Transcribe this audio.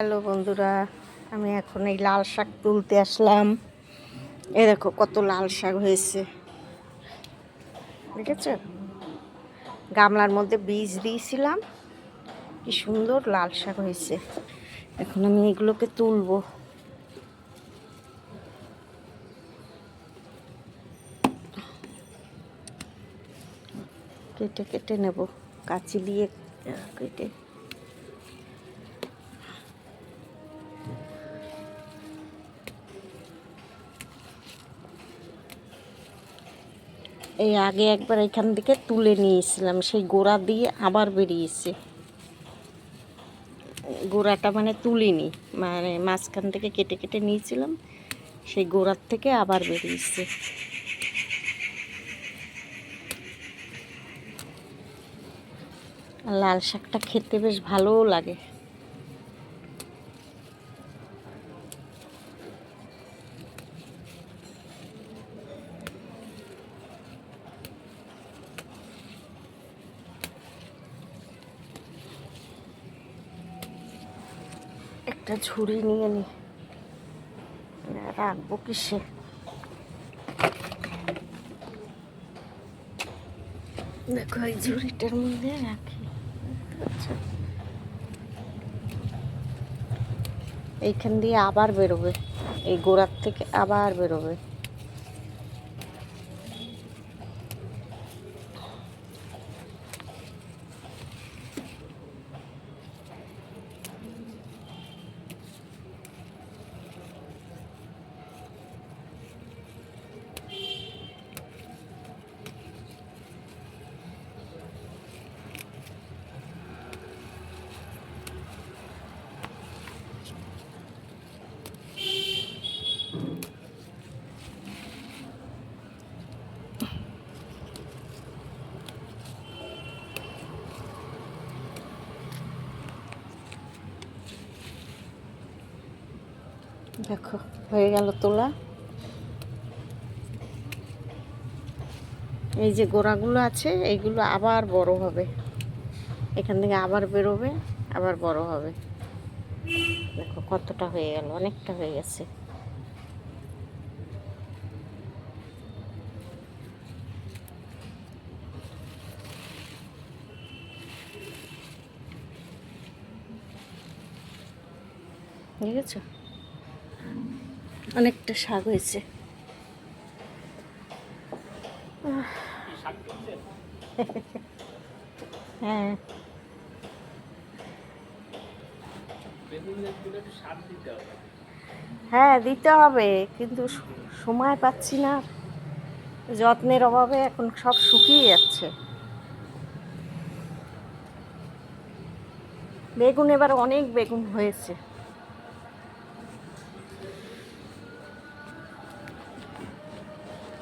Hello বন্ধুরা, আমি এখন এই লাল শাক তুলতে আসলাম। এই দেখো কত লাল শাক হয়েছে, দেখেছ? গামলার মধ্যে বীজ দিয়েছিলাম, কি সুন্দর লাল শাক হয়েছে। এখন আমি এগুলোকে তুলবো। কেটে কেটে নেব, কাঁচি দিয়ে কেটে। এই আগে একবার এখান থেকে তুলে নিয়েছিলাম, সেই গোড়া দিয়ে আবার বেরিয়েছে। গোড়াটা মানে তুলিনি, মানে মাঝখান থেকে কেটে কেটে নিয়েছিলাম, সেই গোড়ার থেকে আবার বেরিয়েছে। লাল শাকটা খেতে বেশ ভালোও লাগে। একটা ঝুড়ি নিয়ে নি, রাখবো কিসে? দেখো এই ঝুড়িটার মধ্যে রাখি। আচ্ছা, এইখান দিয়ে আবার বেরোবে, এই গোড়ার থেকে আবার বেরোবে। দেখো হয়ে গেল তোলা। এই যে গোড়াগুলো আছে, এইগুলো আবার বড় হবে, এখান থেকে আবার বেরোবে, আবার বড় হবে। দেখো কতটা হয়ে গেল, অনেকটা হয়ে গেছে। দেখেছো, অনেকটা শাক হয়েছে। হ্যাঁ, হ্যাঁ দিতে হবে, কিন্তু সময় পাচ্ছি না, যত্নের অভাবে এখন সব শুকিয়ে যাচ্ছে। বেগুন এবার অনেক বেগুন হয়েছে।